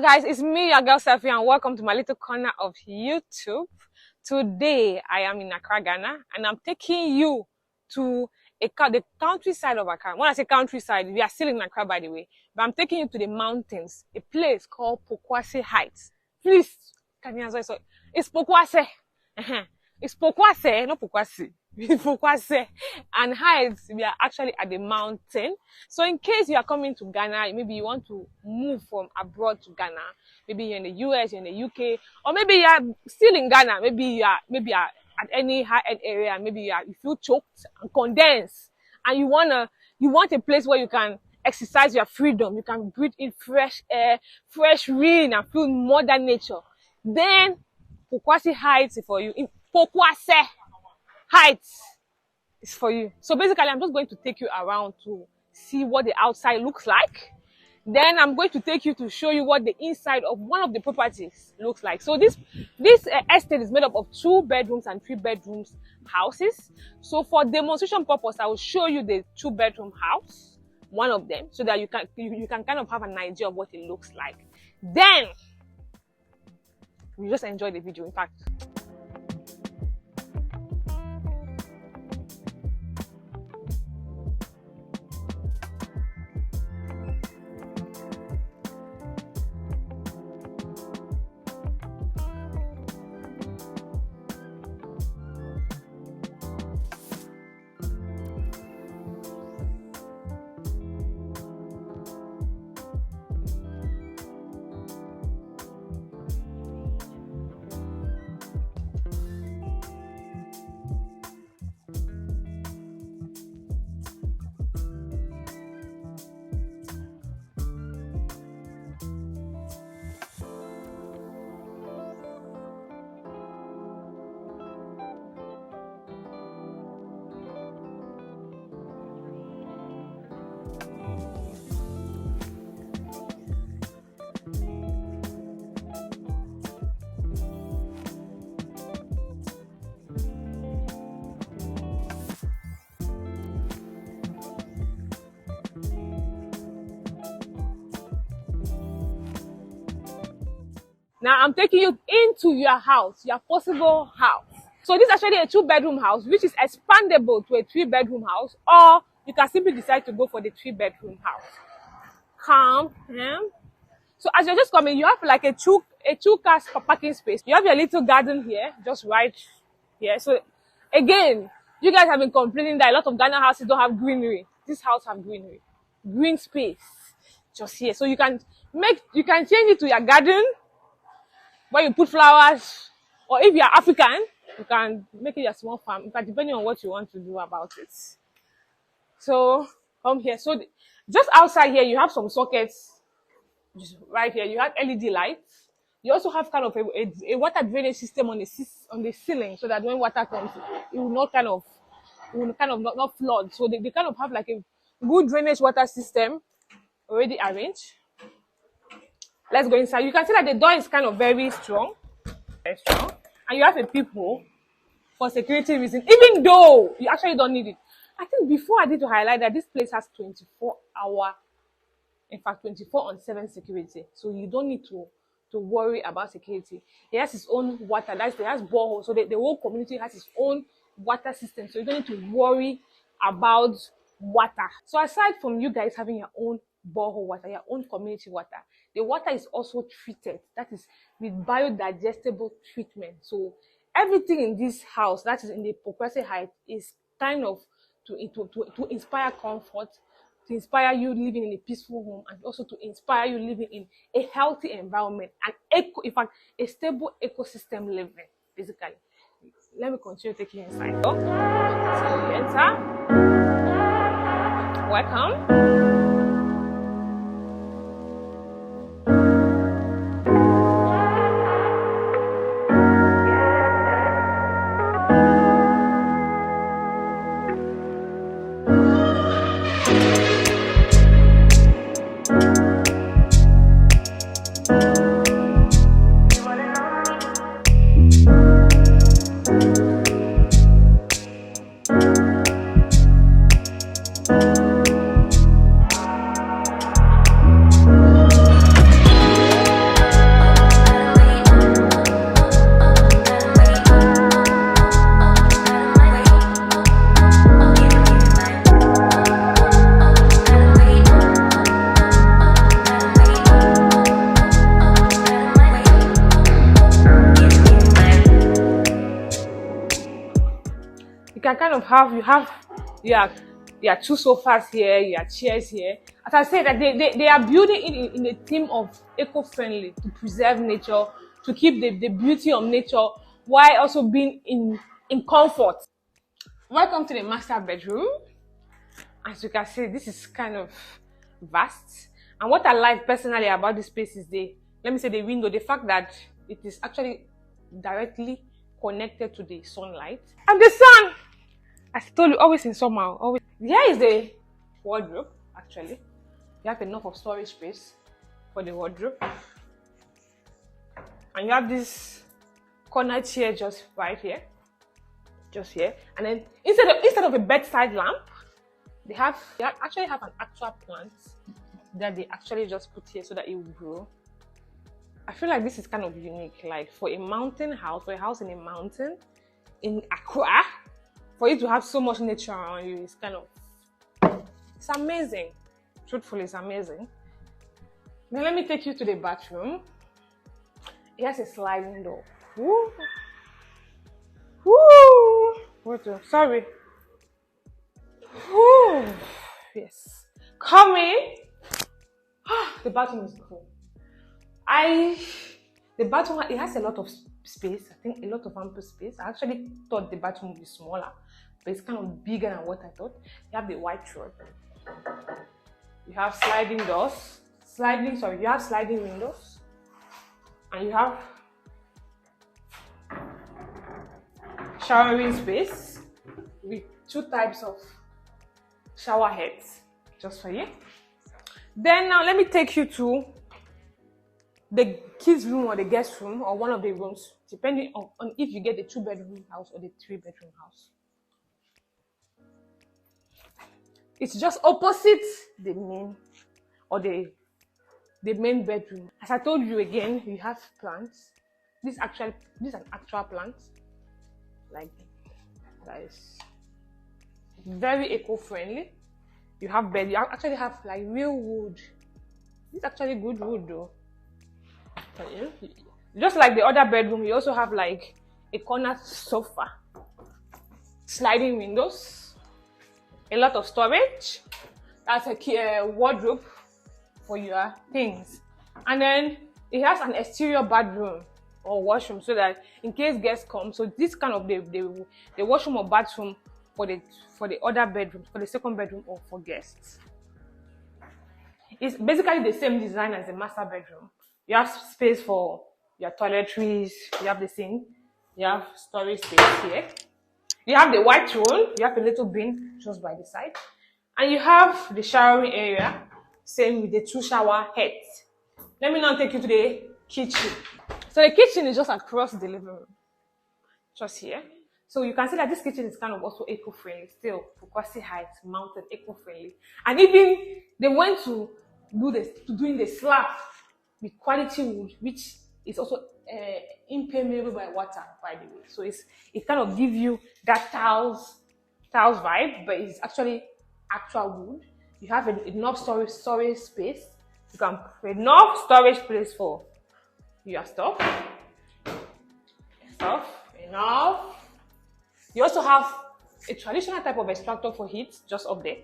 guys, it's me, your girl Sephy, and welcome to my little corner of YouTube. Today, I am in Accra, Ghana, and I'm taking you to the countryside of Accra. When I say countryside, we are still in Accra, by the way, but I'm taking you to the mountains, a place called POKUASE Heights. Please, can you answer? So, it's POKUASE. It's POKUASE, not POKUASE. POKUASE and Heights. We are actually at the mountain. So in case you are coming to Ghana, maybe you want to move from abroad to Ghana, maybe you're in the US, you're in the UK, or maybe you are still in Ghana, maybe you are at any high-end area, maybe you feel choked and condensed, and you want a place where you can exercise your freedom, you can breathe in fresh air, fresh wind, and feel Mother Nature. Then POKUASE Heights is for you. In POKUASE Heights is for you. So basically, I'm just going to take you around to see what the outside looks like. Then I'm going to take you to show you what the inside of one of the properties looks like. So this estate is made up of 2 bedrooms and 3 bedrooms houses. So for demonstration purpose, I will show you the 2-bedroom house, one of them, so that you can kind of have an idea of what it looks like. Then you just enjoy the video. In fact, now I'm taking you into your house, your possible house. So this is actually a 2-bedroom house, which is expandable to a 3-bedroom house, or you can simply decide to go for the 3-bedroom house. Come. So as you're just coming, you have like a two car parking space. You have your little garden here, just right here. So again, you guys have been complaining that a lot of Ghana houses don't have greenery. This house have greenery, green space just here. So you can change it to your garden, where you put flowers, or if you are African, you can make it a small farm, depending on what you want to do about it. So come here. So just outside here, you have some sockets. Just right here, you have LED lights. You also have kind of a water drainage system on the ceiling, so that when water comes, it will not not flood. So they kind of have like a good drainage water system already arranged. Let's go inside. You can see that the door is kind of very strong, and you have a peephole for security reasons, even though you actually don't need it. I think before I need to highlight that this place has 24-hour, in fact 24/7 security, so you don't need to worry about security. It has its own water, it has borehole, so the whole community has its own water system, so you don't need to worry about water. So aside from you guys having your own borehole water, your own community water, the water is also treated, that is with biodigestible treatment. So everything in this house, that is in the POKUASE Heights, is kind of to inspire comfort, to inspire you living in a peaceful home, and also to inspire you living in a healthy environment, and in fact a stable ecosystem living, basically. Let me continue taking you inside. So you enter. Welcome. can kind of have, you have two sofas here, you have chairs here. As I said, that they are building it in a theme of eco-friendly, to preserve nature, to keep the beauty of nature while also being in comfort. Welcome to the master bedroom. As you can see, this is kind of vast. And what I like personally about this space is the window, the fact that it is actually directly connected to the sunlight. And the sun, as I told you, always in summer, always. Here is the wardrobe, actually. You have enough of storage space for the wardrobe. And you have this corner chair just right here. Just here. And then instead of a bedside lamp, they actually have an actual plant that they actually just put here so that it will grow. I feel like this is kind of unique, like for a mountain house, for a house in a mountain in Accra, for you to have so much nature around you is kind of, it's amazing. Truthfully, it's amazing. Now let me take you to the bathroom. It has a sliding door. Woo! Woo! Sorry. Woo! Yes. Come in. The bathroom is cool. The bathroom, it has a lot of space. I think a lot of ample space. I actually thought the bathroom would be smaller, but it's kind of bigger than what I thought. You have the white rod. You have sliding doors. You have sliding windows. And you have showering space with two types of shower heads just for you. Then now let me take you to the kids' room or the guest room or one of the rooms, depending on if you get the 2-bedroom house or the 3-bedroom house. It's just opposite the main or the main bedroom. As I told you again, you have plants. This is an actual plant. Like that is very eco-friendly. You have bed. You actually have like real wood. This is actually good wood though. Just like the other bedroom, you also have like a corner sofa, sliding windows, a lot of storage. That's a wardrobe for your things. And then it has an exterior bathroom or washroom so that in case guests come, so this kind of the washroom or bathroom for the other bedroom, for the second bedroom or for guests. It's basically the same design as the master bedroom. You have space for your toiletries, you have the sink, you have storage space here. You have the white roll, you have a little bin just by the side. And you have the showering area, same with the 2 shower heads. Let me now take you to the kitchen. So the kitchen is just across the living room, just here. So you can see that this kitchen is kind of also eco-friendly, still POKUASE height, mounted, eco-friendly. And even they went to doing the slab with quality wood, which is also impermeable by water, by the way. So it kind of gives you that tiles vibe, but it's actually actual wood. You have enough storage space. You can put enough storage place for your stuff. Enough. You also have a traditional type of extractor for heat just up there.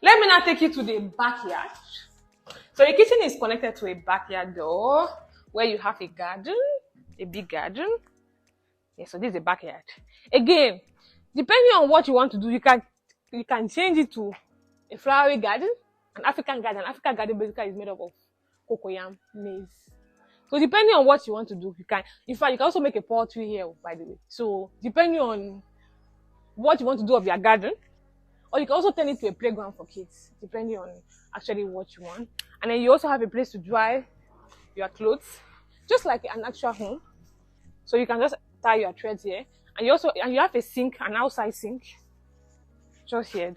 Let me now take you to the backyard. So the kitchen is connected to a backyard door where you have a garden, a big garden. Yeah, so this is the backyard. Again, depending on what you want to do, you can change it to a flowery garden, an African garden. An African garden basically is made up of cocoyam, maize. So depending on what you want to do, you can. In fact, you can also make a poultry here, by the way. So depending on what you want to do of your garden, or you can also turn it to a playground for kids, depending on actually what you want. And then you also have a place to dry your clothes, just like an actual home. So you can just tie your threads here, and you have a sink, an outside sink, just here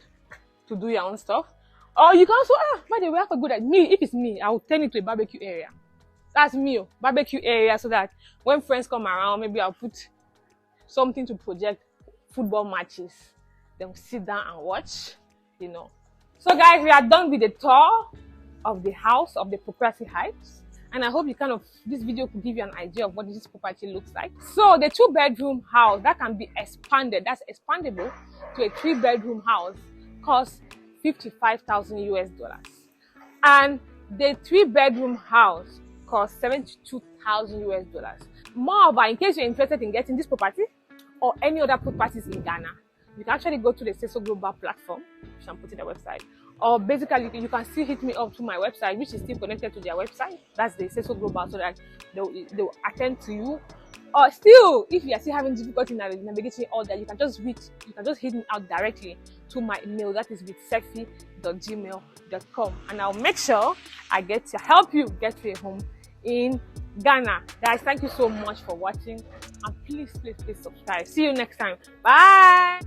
to do your own stuff. Or you can also, by the way, have a good idea. If it's me, I will turn it to a barbecue area. That's me, barbecue area, so that when friends come around, maybe I'll put something to project football matches. Then we'll sit down and watch, you know. So guys, we are done with the tour of the house of the POKUASE Heights. and I hope this video could give you an idea of what this property looks like. So the 2-bedroom house that can be expanded, that's expandable to a 3-bedroom house, costs $55,000 and the 3-bedroom house costs $72,000. Moreover, in case you're interested in getting this property or any other properties in Ghana, you can actually go to the 𝗬𝗬𝗏 platform, which I'm putting the website, or basically you can still hit me up to my website, which is still connected to their website. That's the 𝗬𝗬𝗏, so that they'll attend to you. Or still, if you are still having difficulty navigating all that, you can just hit me out directly to my email, that is withsephy@gmail.com, and I'll make sure I get to help you get to a home in Ghana. Guys, thank you so much for watching, and please subscribe. See you next time. Bye.